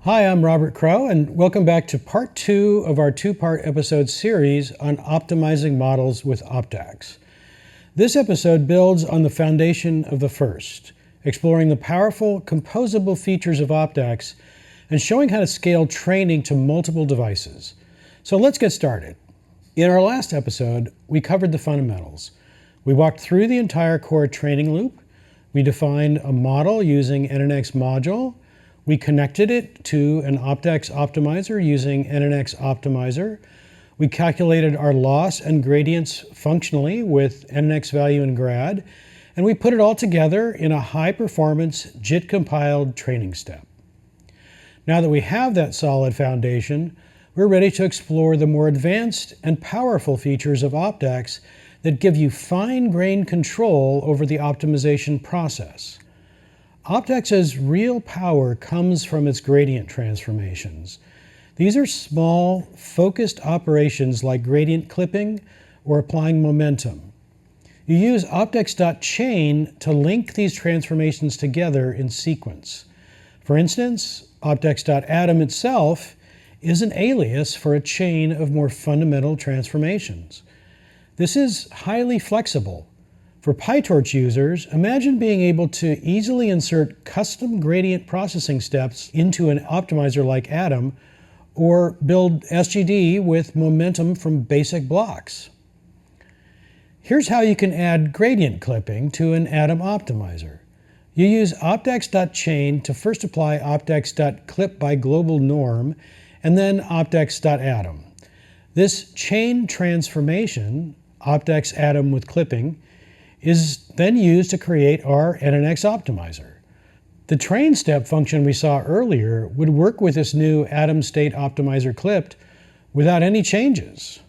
Hi, I'm Robert Crowe, and welcome back to part 2 of our two-part episode series on optimizing models with Optax. This episode builds on the foundation of the first, exploring the powerful composable features of Optax and showing how to scale training to multiple devices. So let's get started. In our last episode, we covered the fundamentals. We walked through the entire core training loop. We defined a model using NNX module. We connected it to an Optax optimizer using NNX optimizer. We calculated our loss and gradients functionally with NNX value and grad, and we put it all together in a high-performance JIT-compiled training step. Now that we have that solid foundation, we're ready to explore the more advanced and powerful features of Optax that give you fine-grained control over the optimization process. Optax's real power comes from its gradient transformations. These are small, focused operations like gradient clipping or applying momentum. You use Optax.chain to link these transformations together in sequence. For instance, Optax.atom itself is an alias for a chain of more fundamental transformations. This is highly flexible. For PyTorch users, imagine being able to easily insert custom gradient processing steps into an optimizer like Atom, or build SGD with momentum from basic blocks. Here's how you can add gradient clipping to an Atom optimizer. You use Optax.chain to first apply Optax.clip by global norm, and then Optax.atom. This chain transformation, Optax-atom with clipping, is then used to create our NNX optimizer. The train step function we saw earlier would work with this new atom state optimizer clipped without any changes.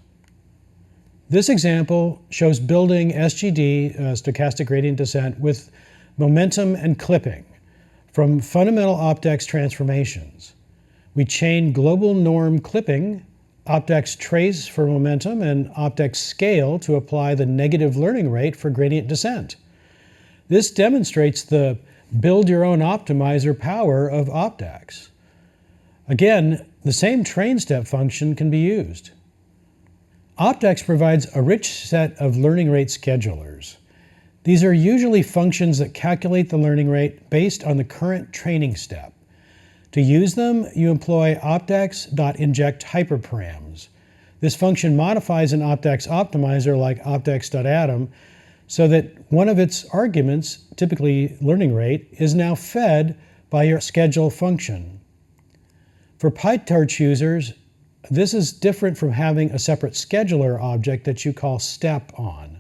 This example shows building SGD, stochastic gradient descent, with momentum and clipping from fundamental Optax transformations. We chain global norm clipping, Optax trace for momentum, and Optax scale to apply the negative learning rate for gradient descent. This demonstrates the build your own optimizer power of Optax. Again, the same train step function can be used. Optax provides a rich set of learning rate schedulers. These are usually functions that calculate the learning rate based on the current training step. To use them, you employ Optax.inject hyperparams. This function modifies an Optax optimizer like Optax.atom so that one of its arguments, typically learning rate, is now fed by your schedule function. For PyTorch users, this is different from having a separate scheduler object that you call step on.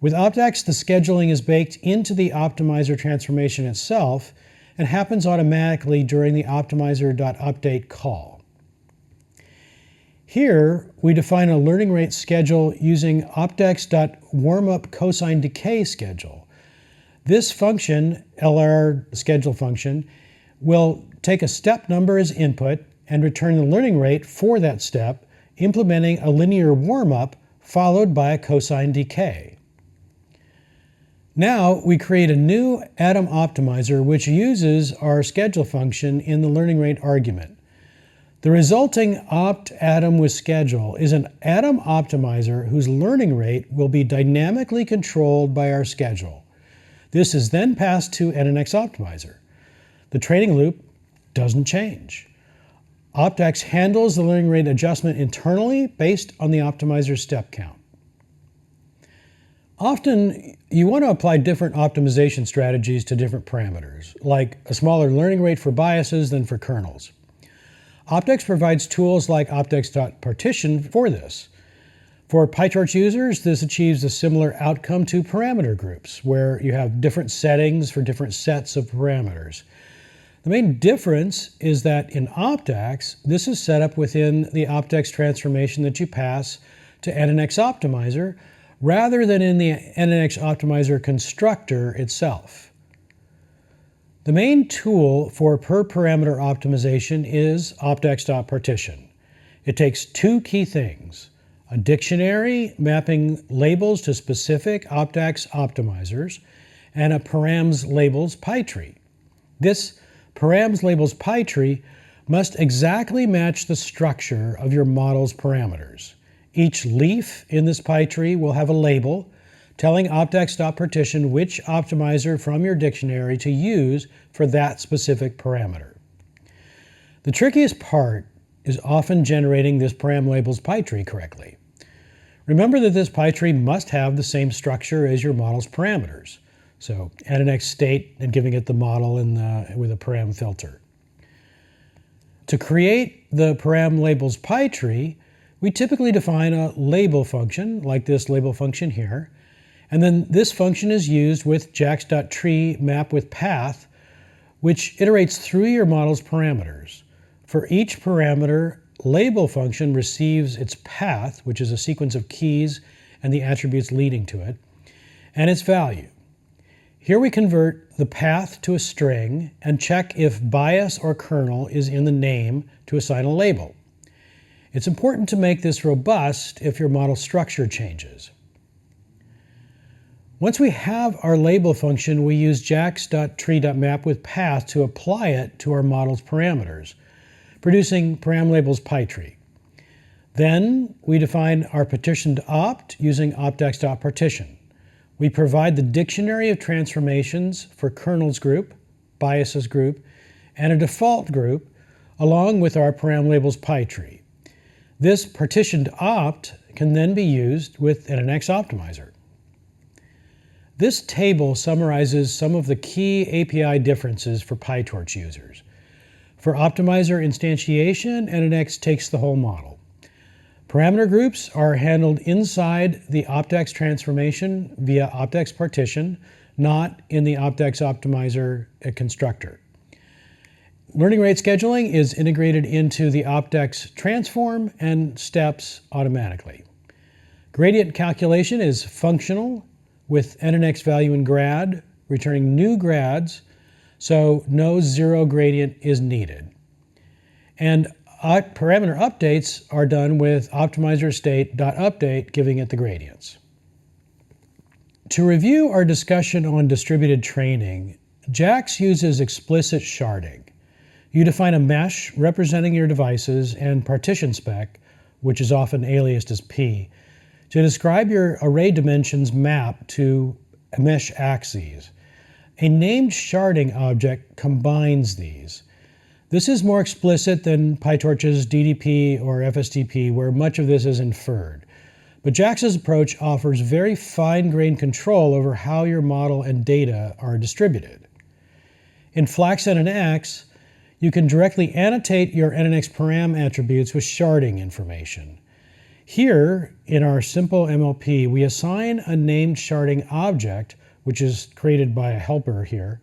With Optax, the scheduling is baked into the optimizer transformation itself and happens automatically during the optimizer.update call. Here, we define a learning rate schedule using Optax.warmup cosine decay schedule. This function, LR schedule function, will take a step number as input and return the learning rate for that step, implementing a linear warmup followed by a cosine decay. Now we create a new Atom optimizer which uses our schedule function in the learning rate argument. The resulting opt-atom with schedule is an Atom optimizer whose learning rate will be dynamically controlled by our schedule. This is then passed to NNX optimizer. The training loop doesn't change. Optax handles the learning rate adjustment internally based on the optimizer's step count. Often, you want to apply different optimization strategies to different parameters, like a smaller learning rate for biases than for kernels. Optax provides tools like Optax.partition for this. For PyTorch users, this achieves a similar outcome to parameter groups, where you have different settings for different sets of parameters. The main difference is that in Optax, this is set up within the Optax transformation that you pass to NNX optimizer, rather than in the NNX optimizer constructor itself. The main tool for per-parameter optimization is Optax.partition. It takes two key things: a dictionary mapping labels to specific Optax optimizers, and a params labels PyTree. This params labels PyTree must exactly match the structure of your model's parameters. Each leaf in this PyTree will have a label telling Optax.partition which optimizer from your dictionary to use for that specific parameter. The trickiest part is often generating this param labels PyTree correctly. Remember that this PyTree must have the same structure as your model's parameters. So NNX state and giving it the model with a param filter. To create the param labels PyTree, we typically define a label function, like this label function here, and then this function is used with jax.tree map with path, which iterates through your model's parameters. For each parameter, label function receives its path, which is a sequence of keys and the attributes leading to it, and its value. Here we convert the path to a string and check if bias or kernel is in the name to assign a label. It's important to make this robust if your model structure changes. Once we have our label function, we use jax.tree.map with path to apply it to our model's parameters, producing param labels PyTree. Then we define our partitioned opt using optax.partition. We provide the dictionary of transformations for kernels group, biases group, and a default group, along with our param labels PyTree. This partitioned opt can then be used with NNX optimizer. This table summarizes some of the key API differences for PyTorch users. For optimizer instantiation, NNX takes the whole model. Parameter groups are handled inside the Optax transformation via Optax partition, not in the Optax optimizer constructor. Learning rate scheduling is integrated into the Optax transform and steps automatically. Gradient calculation is functional with NNX value in grad, returning new grads, so no zero gradient is needed. And parameter updates are done with optimizer state.update, giving it the gradients. To review our discussion on distributed training, JAX uses explicit sharding. You define a mesh representing your devices and partition spec, which is often aliased as P, to describe your array dimensions map to mesh axes. A named sharding object combines these. This is more explicit than PyTorch's DDP or FSDP, where much of this is inferred. But JAX's approach offers very fine-grained control over how your model and data are distributed. In Flax NNX, you can directly annotate your NNX param attributes with sharding information. Here, in our simple MLP, we assign a named sharding object, which is created by a helper here,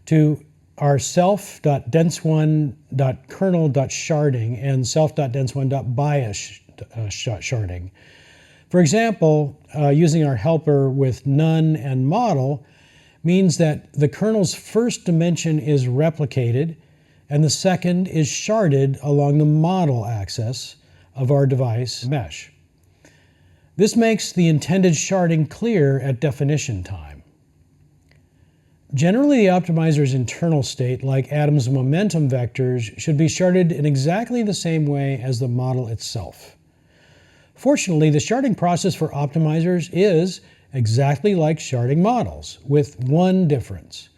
to our self.dense1.kernel.sharding and self.dense1.bias sharding. For example, using our helper with none and model means that the kernel's first dimension is replicated and the second is sharded along the model axis of our device mesh. This makes the intended sharding clear at definition time. Generally, the optimizer's internal state, like Adam's momentum vectors, should be sharded in exactly the same way as the model itself. Fortunately, the sharding process for optimizers is exactly like sharding models, with one difference.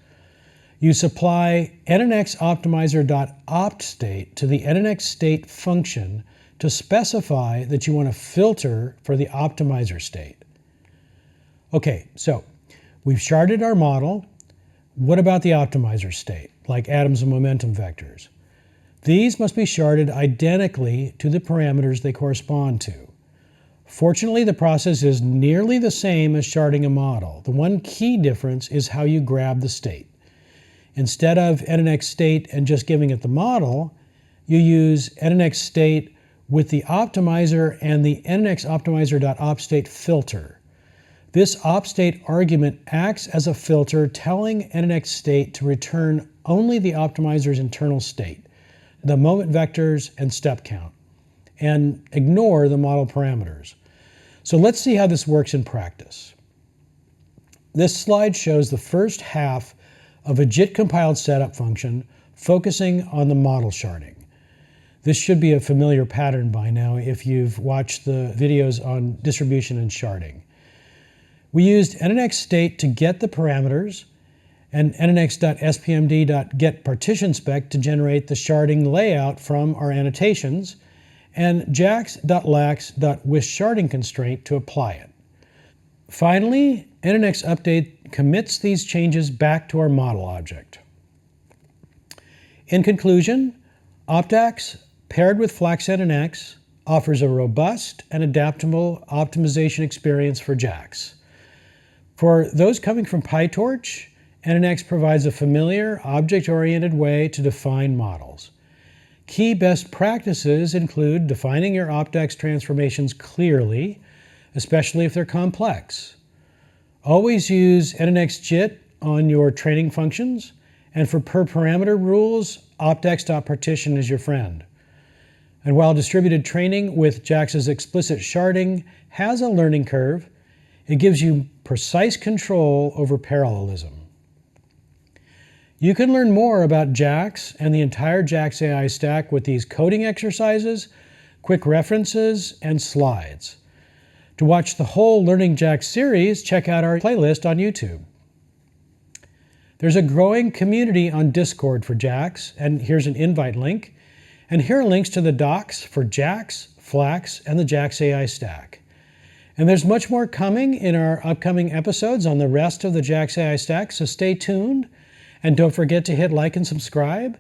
You supply NNX optimizer.optState to the NNX state function to specify that you want to filter for the optimizer state. Okay, so we've sharded our model. What about the optimizer state, like atoms and momentum vectors? These must be sharded identically to the parameters they correspond to. Fortunately, the process is nearly the same as sharding a model. The one key difference is how you grab the state. Instead of NNX state and just giving it the model, you use NNX state with the optimizer and the NNX optimizer.opstate filter. This opstate argument acts as a filter telling NNX state to return only the optimizer's internal state, the moment vectors and step count, and ignore the model parameters. So let's see how this works in practice. This slide shows the first half of a JIT compiled setup function focusing on the model sharding. This should be a familiar pattern by now if you've watched the videos on distribution and sharding. We used NNX state to get the parameters and nnx.spmd.getPartitionSpec to generate the sharding layout from our annotations, and jax.lax.withShardingConstraint to apply it. Finally, NNX update commits these changes back to our model object. In conclusion, Optax paired with Flax NNX offers a robust and adaptable optimization experience for JAX. For those coming from PyTorch, NNX provides a familiar, object-oriented way to define models. Key best practices include defining your Optax transformations clearly, especially if they're complex. Always use NNX JIT on your training functions, and for per-parameter rules, Optax.partition is your friend. And while distributed training with JAX's explicit sharding has a learning curve, it gives you precise control over parallelism. You can learn more about JAX and the entire JAX AI stack with these coding exercises, quick references, and slides. To watch the whole Learning JAX series, check out our playlist on YouTube. There's a growing community on Discord for JAX, and here's an invite link. And here are links to the docs for JAX, Flax, and the JAX AI stack. And there's much more coming in our upcoming episodes on the rest of the JAX AI stack, so stay tuned. And don't forget to hit like and subscribe,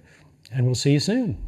and we'll see you soon.